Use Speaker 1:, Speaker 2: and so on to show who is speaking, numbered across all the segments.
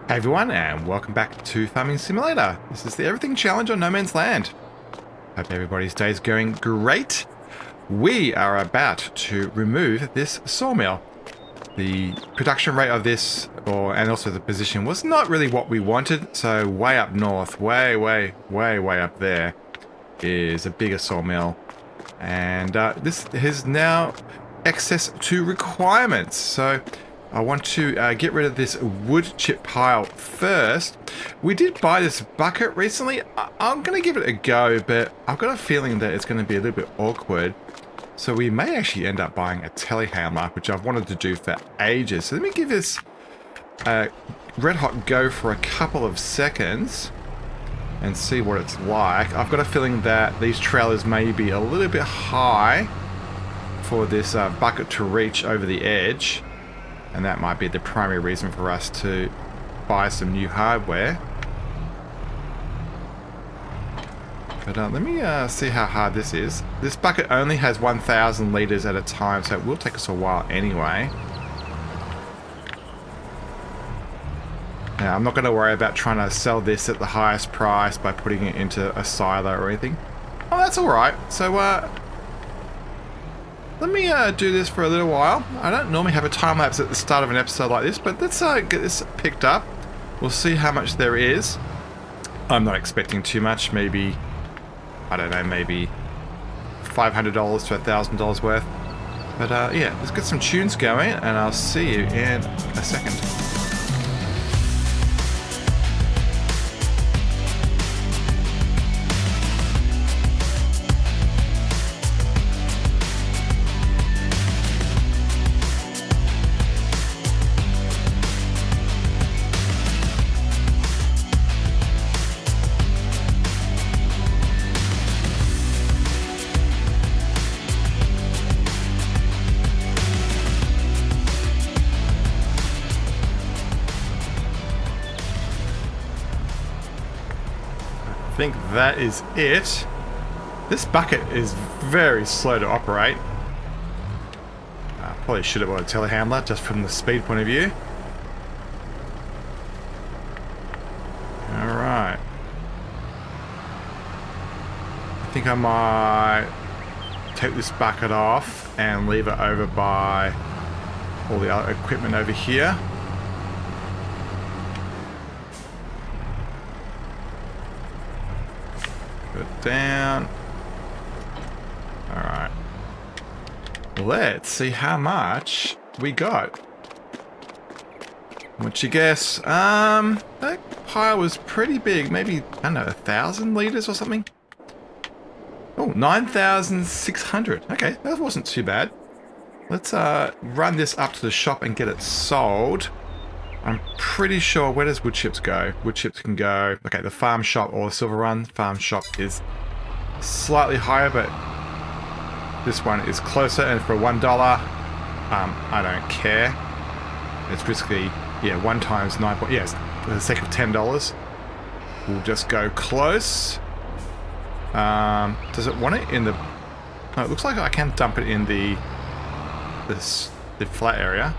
Speaker 1: Hey everyone, and welcome back to Farming Simulator. This is the Everything Challenge on No Man's Land. Hope everybody's day is going great. We are about to remove this sawmill. The production rate of this, and also the position, was not really what we wanted. So way up north, way up there, is a bigger sawmill. And this has now access to requirements. So I want to get rid of this wood chip pile first. We did buy this bucket recently. I'm going to give it a go, but I've got a feeling that it's going to be a little bit awkward. So we may actually end up buying a telehandler, which I've wanted to do for ages. So let me give this a red hot go for a couple of seconds and see what it's like. I've got a feeling that these trailers may be a little bit high for this bucket to reach over the edge. And that might be the primary reason for us to buy some new hardware. But let me see how hard this is. This bucket only has 1,000 litres at a time, so it will take us a while anyway. Now, I'm not going to worry about trying to sell this at the highest price by putting it into a silo or anything. Oh, that's alright. So, let me do this for a little while. I don't normally have a time lapse at the start of an episode like this, but let's get this picked up. We'll see how much there is. I'm not expecting too much. Maybe, I don't know, maybe $500 to $1,000 worth. But yeah, let's get some tunes going, and I'll see you in a second. I think that is it. This bucket is very slow to operate. Probably should have bought a telehandler just from the speed point of view. Alright. I think I might take this bucket off and leave it over by all the other equipment over here. Down. Alright. Let's see how much we got. What you guess? That pile was pretty big. Maybe, I don't know, 1,000 litres or something? Oh, 9,600. Okay, that wasn't too bad. Let's run this up to the shop and get it sold. I'm pretty sure, where does wood chips go? Wood chips can go, okay, the farm shop or the silver run. Farm shop is slightly higher, but this one is closer, and for $1, I don't care. It's basically, yeah, 1 times 9, yes, for the sake of $10. We'll just go close. Does it want it in the, oh, it looks like I can dump it in the flat area.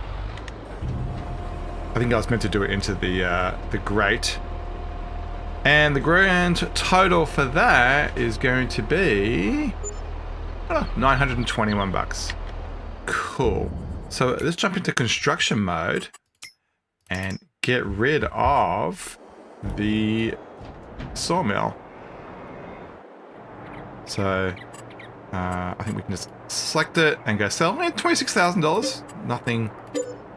Speaker 1: I think I was meant to do it into the grate. And the grand total for that is going to be $921. Cool. So let's jump into construction mode and get rid of the sawmill. So I think we can just select it and go sell. $26,000. Nothing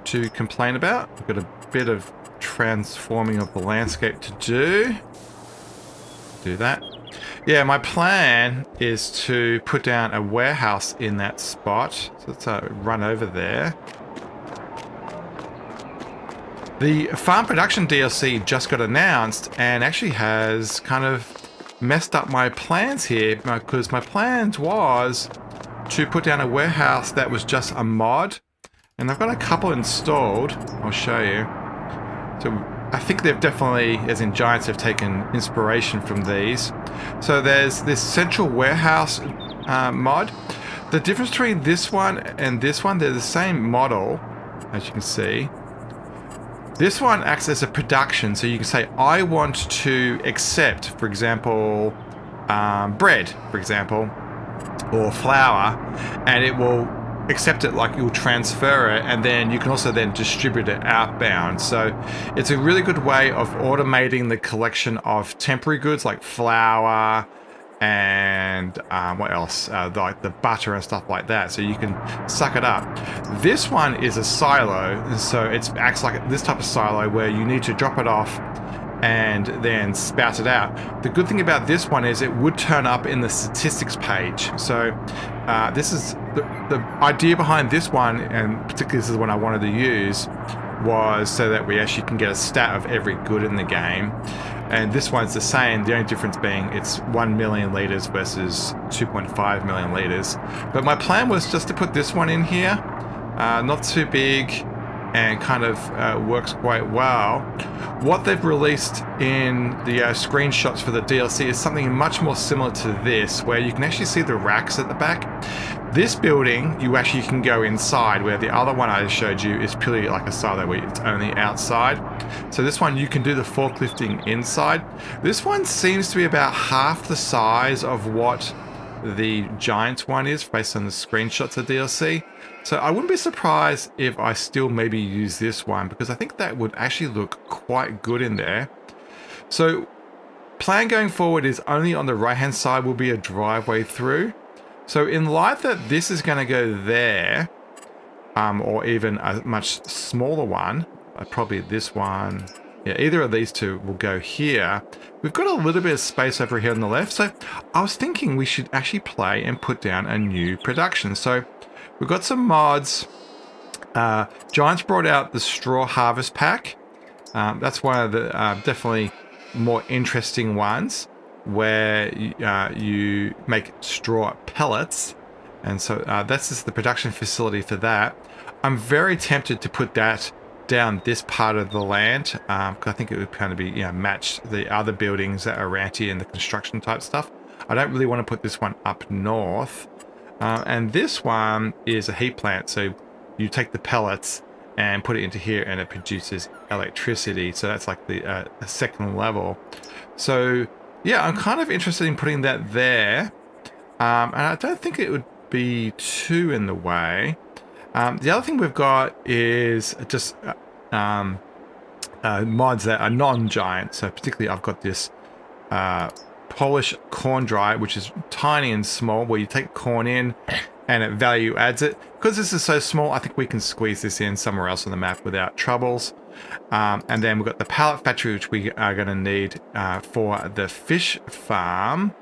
Speaker 1: to complain about. We've got a bit of transforming of the landscape to do. Do that. Yeah, my plan is to put down a warehouse in that spot. So let's run over there. The farm production DLC just got announced and actually has kind of messed up my plans here, because my plans was to put down a warehouse that was just a mod. And I've got a couple installed. I'll show you. So I think they've definitely, as in Giants, have taken inspiration from these. So there's this central warehouse mod. The difference between this one and this one, they're the same model, as you can see. This one acts as a production, so you can say, I want to accept, for example, bread, for example, or flour, and it will accept it, like you'll transfer it, and then you can also then distribute it outbound. So it's a really good way of automating the collection of temporary goods like flour and what else, like the butter and stuff like that, so you can suck it up. This one is a silo, and so it acts like this type of silo where you need to drop it off and then spout it out. The good thing about this one is it would turn up in the statistics page. So this is the idea behind this one, and particularly this is the one I wanted to use, was so that we actually can get a stat of every good in the game. And this one's the same, the only difference being it's 1 million liters versus 2.5 million liters. But my plan was just to put this one in here, not too big, and kind of works quite well. What they've released in the screenshots for the DLC is something much more similar to this, where you can actually see the racks at the back. This building, you actually can go inside, where the other one I showed you is purely like a silo where it's only outside. So this one, you can do the forklifting inside. This one seems to be about half the size of what the giant one is based on the screenshots of DLC. So I wouldn't be surprised if I still maybe use this one, because I think that would actually look quite good in there. So plan going forward is only on the right hand side will be a driveway through. So in light that this is going to go there, or even a much smaller one, probably this one, yeah, either of these two will go here. We've got a little bit of space over here on the left, so I was thinking we should actually play and put down a new production. So we've got some mods. Giants brought out the straw harvest pack. That's one of the definitely more interesting ones, where you make straw pellets, and so this is the production facility for that. I'm very tempted to put that down this part of the land, because I think it would kind of be, match the other buildings that are around here and the construction type stuff. I don't really want to put this one up north, and this one is a heat plant, so you take the pellets and put it into here and it produces electricity, so that's like the a second level. So yeah, I'm kind of interested in putting that there, and I don't think it would be too in the way. The other thing we've got is just mods that are non-giant. So particularly I've got this Polish corn dry, which is tiny and small, where you take corn in and it value adds it. Because this is so small, I think we can squeeze this in somewhere else on the map without troubles. And then we've got the pallet factory, which we are going to need for the fish farm.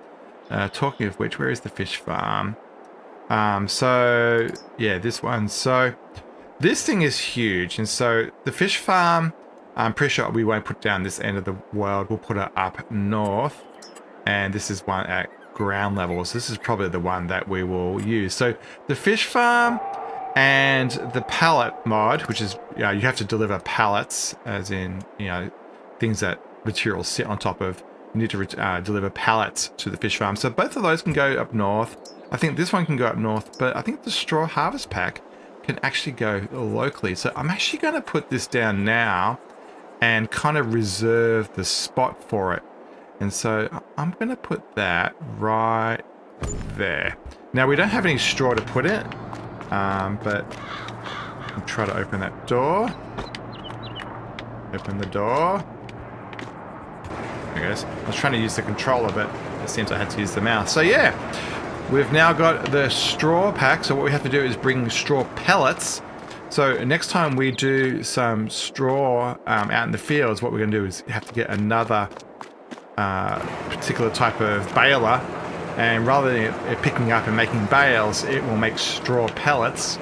Speaker 1: Talking of which, where is the fish farm? So yeah, this one. So this thing is huge, and so the fish farm, I'm pretty sure we won't put down this end of the world. We'll put it up north, and this is one at ground level. So this is probably the one that we will use. So the fish farm and the pallet mod, which is, you have to deliver pallets, as in, things that materials sit on top of. You need to deliver pallets to the fish farm. So both of those can go up north. I think this one can go up north, but I think the straw harvest pack can actually go locally. So I'm actually going to put this down now and kind of reserve the spot for it. And so I'm going to put that right there. Now we don't have any straw to put it, but I'll try to open that door. Open the door. There it goes. I was trying to use the controller, but it seems I had to use the mouse. So yeah, we've now got the straw pack. So what we have to do is bring straw pellets. So next time we do some straw out in the fields, what we're going to do is have to get another particular type of baler, and rather than it picking up and making bales, it will make straw pellets,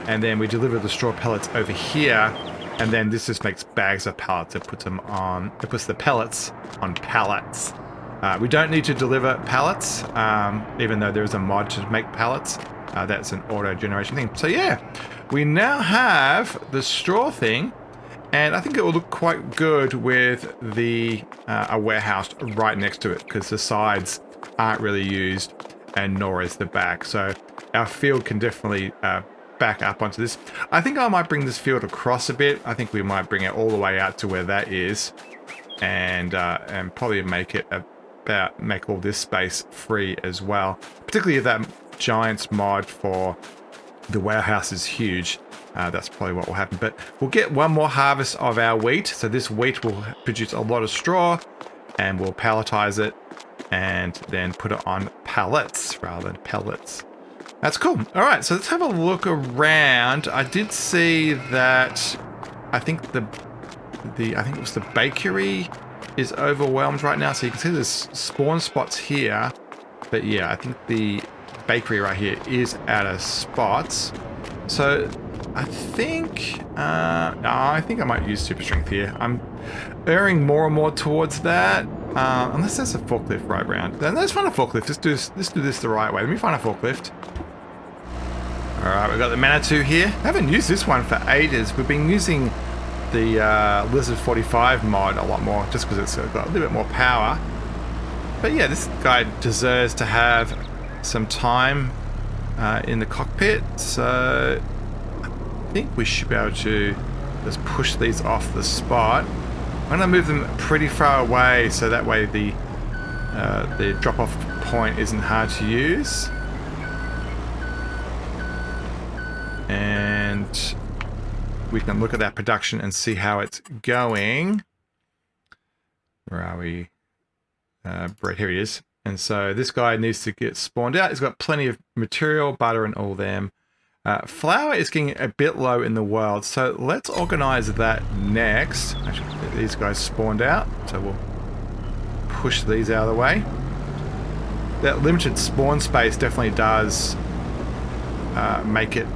Speaker 1: and then we deliver the straw pellets over here, and then this just makes bags of pallets. It puts them on, it puts the pellets on pallets. We don't need to deliver pallets, even though there is a mod to make pallets. That's an auto generation thing. So yeah, we now have the straw thing, and I think it will look quite good with the a warehouse right next to it, because the sides aren't really used, and nor is the back. So our field can definitely back up onto this. I think I might bring this field across a bit. I think we might bring it all the way out to where that is, and probably make all this space free as well. Particularly if that Giants mod for the warehouse is huge. That's probably what will happen. But we'll get one more harvest of our wheat. So this wheat will produce a lot of straw, and we'll palletize it and then put it on pallets rather than pellets. That's cool. All right, so let's have a look around. I did see that I think I think it was the bakery is overwhelmed right now. So you can see there's spawn spots here. But yeah, I think the bakery right here is out of spots. So I think I might use super strength here. I'm erring more and more towards that. Unless there's a forklift right around. Then let's find a forklift. Let's do this the right way. Let me find a forklift. All right, we've got the Manitou here. I haven't used this one for ages. We've been using the Lizard 45 mod a lot more, just because it's got a little bit more power. But yeah, this guy deserves to have some time in the cockpit. So I think we should be able to just push these off the spot. I'm going to move them pretty far away, so that way the drop-off point isn't hard to use. And we can look at that production and see how it's going. Where are we? Right, here he is. And so this guy needs to get spawned out. He's got plenty of material, butter and all them. Flour is getting a bit low in the world, so let's organize that next. Actually, get these guys spawned out, so we'll push these out of the way. That limited spawn space definitely does make it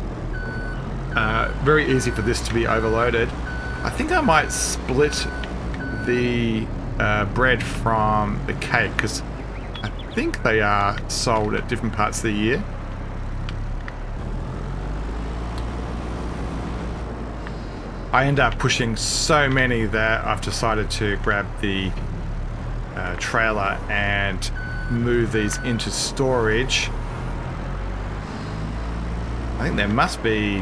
Speaker 1: very easy for this to be overloaded. I think I might split the bread from the cake, because I think they are sold at different parts of the year. I end up pushing so many that I've decided to grab the trailer and move these into storage. I think there must be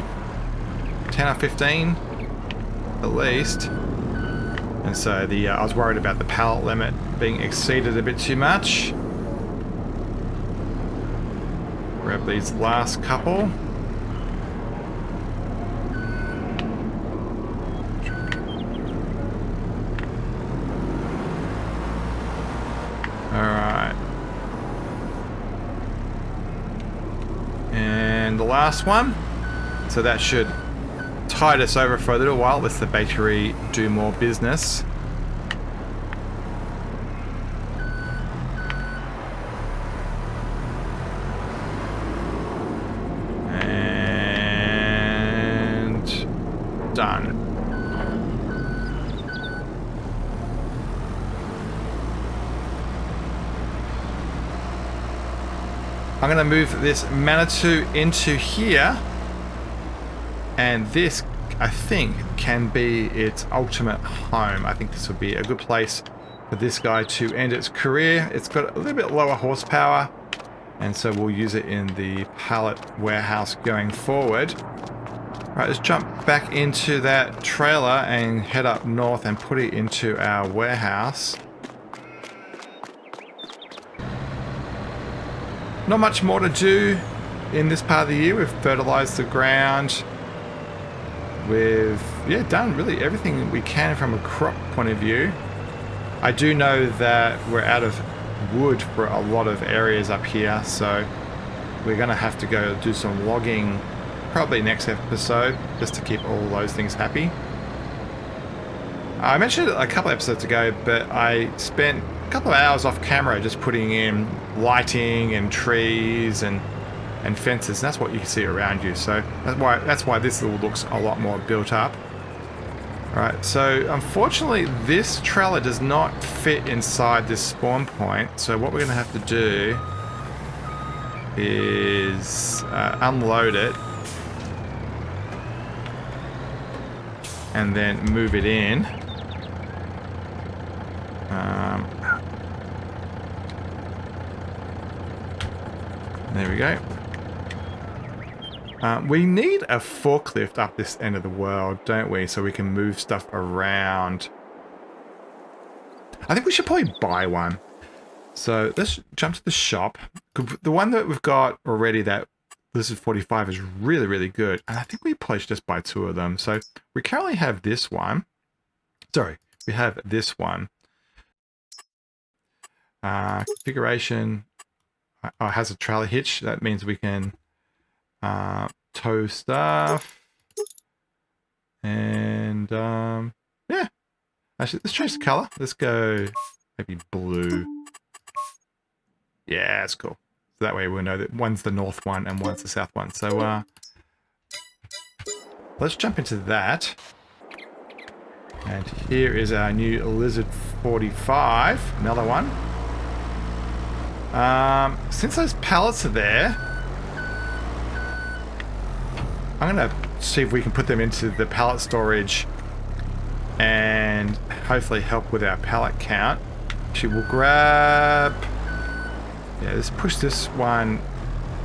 Speaker 1: 10 or 15 at least. And so I was worried about the pallet limit being exceeded a bit too much. Grab these last couple. Alright. And the last one. So that should tide us over for a little while. Let the bakery do more business. And done. I'm going to move this Manitou into here. And this, I think, can be its ultimate home. I think this would be a good place for this guy to end its career. It's got a little bit lower horsepower, and so we'll use it in the pallet warehouse going forward. Right, let's jump back into that trailer and head up north and put it into our warehouse. Not much more to do in this part of the year. We've fertilized the ground. We've done really everything we can from a crop point of view. I do know that we're out of wood for a lot of areas up here, so we're going to have to go do some logging probably next episode just to keep all those things happy. I mentioned it a couple episodes ago, but I spent a couple of hours off camera just putting in lighting and trees and fences, and that's what you can see around you. So that's why this looks a lot more built up. Alright, so unfortunately this trailer does not fit inside this spawn point, so what we're going to have to do is unload it and then move it in. There we go. We need a forklift up this end of the world, don't we? So we can move stuff around. I think we should probably buy one. So let's jump to the shop. The one that we've got already, that this is 45, is really, really good. And I think we probably should just buy 2 of them. So we currently have this one. Sorry, we have this one. Configuration has a trailer hitch. That means we can tow stuff. And yeah. Actually, let's change the color. Let's go maybe blue. Yeah, that's cool. So that way we'll know that one's the north one and one's the south one. So let's jump into that. And here is our new Lizard 45, another one. Since those pallets are there, I'm going to see if we can put them into the pallet storage and hopefully help with our pallet count. Actually, we'll grab... Yeah, let's push this one.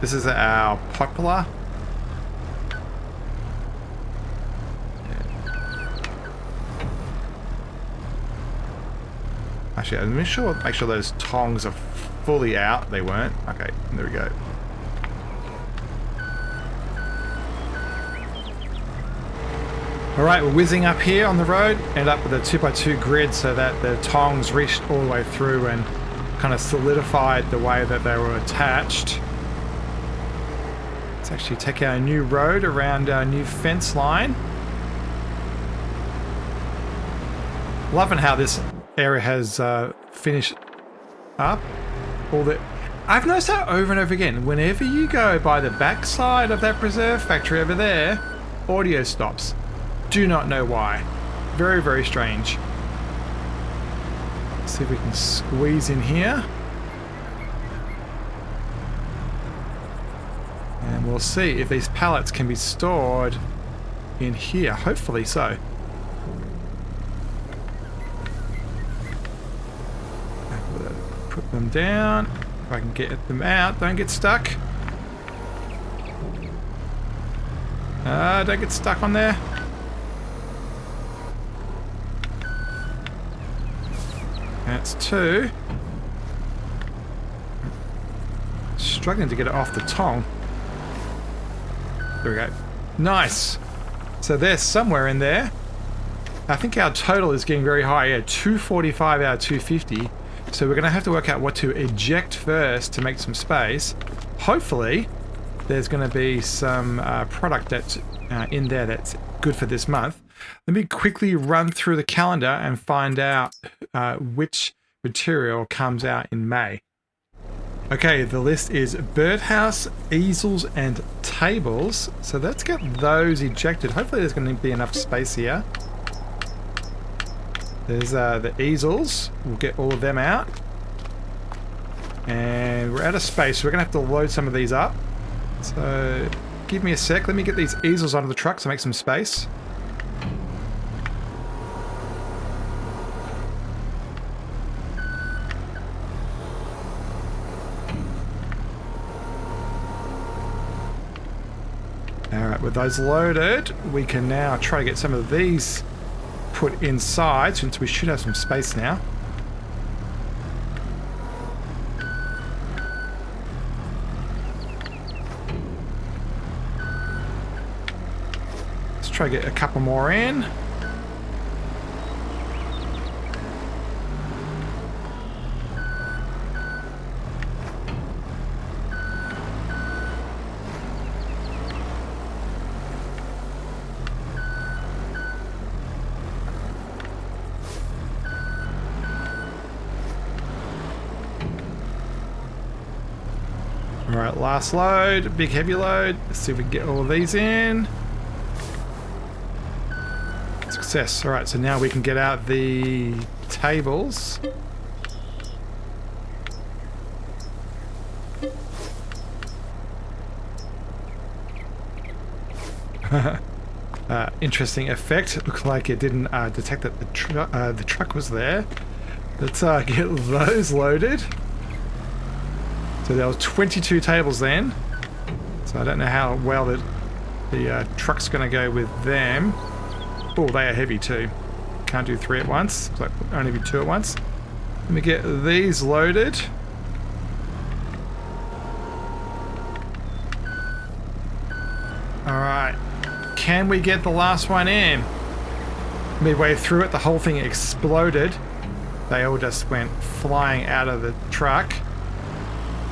Speaker 1: This is our popular. Actually, I'm make sure those tongs are fully out. They weren't. Okay, there we go. Alright, we're whizzing up here on the road. End up with a 2x2 grid so that the tongs reached all the way through and kind of solidified the way that they were attached. Let's actually take our new road around our new fence line. Loving how this area has finished up. I've noticed that over and over again. Whenever you go by the backside of that preserve factory over there, audio stops. Do not know why. Very, very strange. Let's see if we can squeeze in here. And we'll see if these pallets can be stored in here. Hopefully so. Put them down. If I can get them out, don't get stuck. Don't get stuck on there. That's 2. Struggling to get it off the tong. There we go. Nice. So there's somewhere in there. I think our total is getting very high. Yeah, 245 out of 250. So we're going to have to work out what to eject first to make some space. Hopefully, there's going to be some product that's in there that's good for this month. Let me quickly run through the calendar and find out which material comes out in May. Okay, the list is birdhouse, easels, and tables. So let's get those ejected. Hopefully there's going to be enough space here. There's the easels. We'll get all of them out. And we're out of space, so we're going to have to load some of these up. So give me a sec. Let me get these easels onto the truck to make some space. Alright, with those loaded, we can now try to get some of these put inside, since we should have some space now. Let's try to get a couple more in. Alright, last load, big heavy load. Let's see if we can get all of these in. Success. Alright, so now we can get out the tables. Interesting effect. Looks like it didn't detect that the truck was there. Let's get those loaded. So there was 22 tables then. So I don't know how well that The truck's going to go with them. Oh, they are heavy too. Can't do 3 at once. So only be 2 at once. Let me get these loaded. Alright. Can we get the last one in? Midway through it, the whole thing exploded. They all just went flying out of the truck.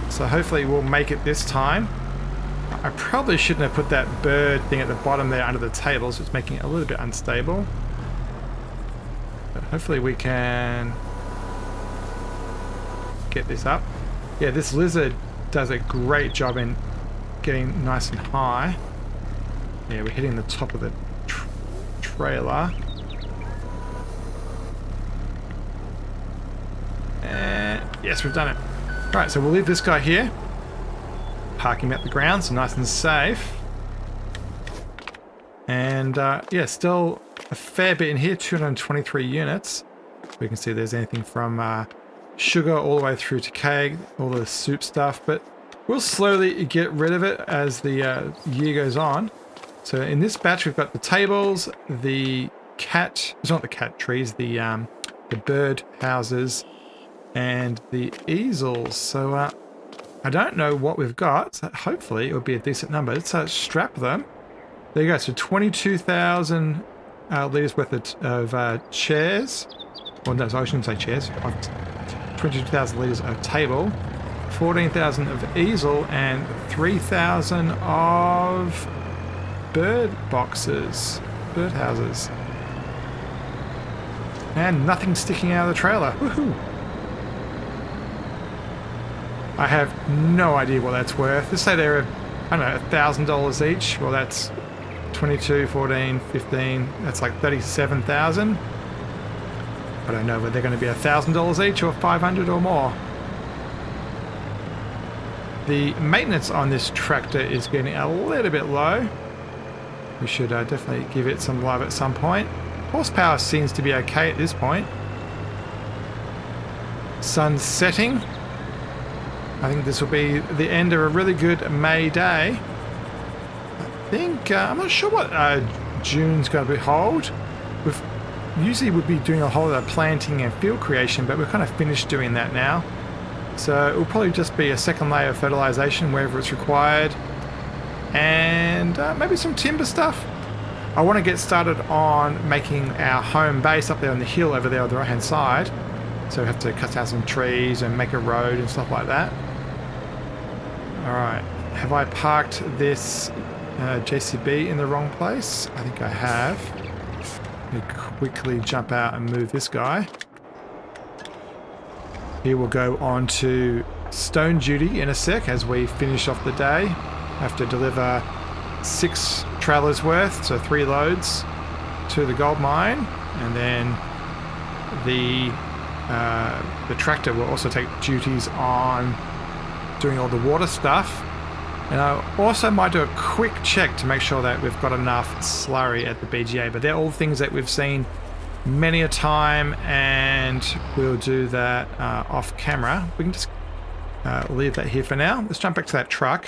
Speaker 1: So hopefully we'll make it this time. I probably shouldn't have put that bird thing at the bottom there under the table, so it's making it a little bit unstable. But hopefully we can get this up. Yeah, this lizard does a great job in getting nice and high. Yeah, we're hitting the top of the trailer. And yes, we've done it. Alright, so we'll leave this guy here. Park him at the ground, so nice and safe. And yeah, still a fair bit in here, 223 units. We can see there's anything from sugar all the way through to cake, all the soup stuff, but we'll slowly get rid of it as the year goes on. So in this batch, we've got the tables, the cat, it's not the cat trees, the bird houses, and the easels. So I don't know what we've got. So hopefully it will be a decent number. Let's strap them. There you go. So 22,000 litres worth of chairs. Well, no, I shouldn't say chairs. 22,000 litres of table, 14,000 of easel, and 3,000 of bird boxes, bird houses. And nothing sticking out of the trailer. Woohoo! I have no idea what that's worth. Let's say they're, I don't know, $1,000 each. Well, that's 22, 14, 15. That's like 37,000. I don't know whether they're going to be $1,000 each or 500 or more. The maintenance on this tractor is getting a little bit low. We should definitely give it some love at some point. Horsepower seems to be okay at this point. Sun's setting. I think this will be the end of a really good May day. I think, I'm not sure what June's going to hold. Usually we'd be doing a whole lot of planting and field creation, but we've kind of finished doing that now. So it will probably just be a second layer of fertilization wherever it's required. And maybe some timber stuff. I want to get started on making our home base up there on the hill over there on the right hand side. So we have to cut down some trees and make a road and stuff like that. Alright, have I parked this JCB in the wrong place? I think I have. Let me quickly jump out and move this guy. He will go on to stone duty in a sec as we finish off the day. Have to deliver 6 trailers worth, so 3 loads to the gold mine, and then the tractor will also take duties on doing all the water stuff. And I also might do a quick check to make sure that we've got enough slurry at the BGA, but they're all things that we've seen many a time, and we'll do that off camera. We can just leave that here for now. Let's jump back to that truck.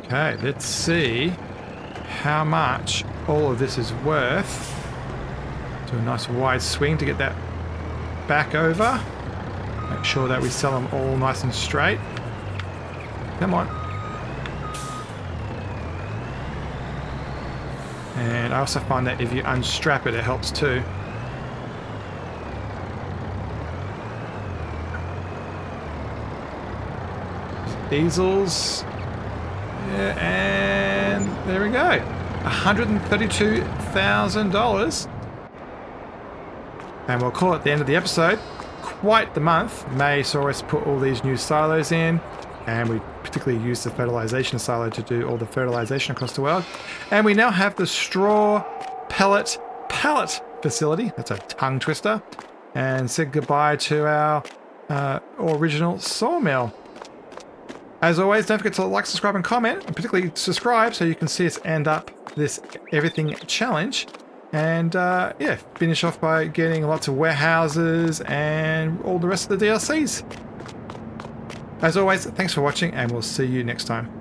Speaker 1: Okay, let's see how much all of this is worth. Do a nice wide swing to get that back over. Make sure that we sell them all nice and straight. Come on. And I also find that if you unstrap it, it helps too. Easels. Yeah, and there we go. $132,000. And we'll call it the end of the episode. Quite the month. May saw us put all these new silos in, and we particularly used the fertilization silo to do all the fertilization across the world. And we now have the straw pellet pallet facility. That's a tongue twister. And said goodbye to our original sawmill. As always, don't forget to like, subscribe, and comment, and particularly subscribe so you can see us end up this everything challenge. And yeah, finish off by getting lots of warehouses and all the rest of the DLCs. As always, thanks for watching, and we'll see you next time.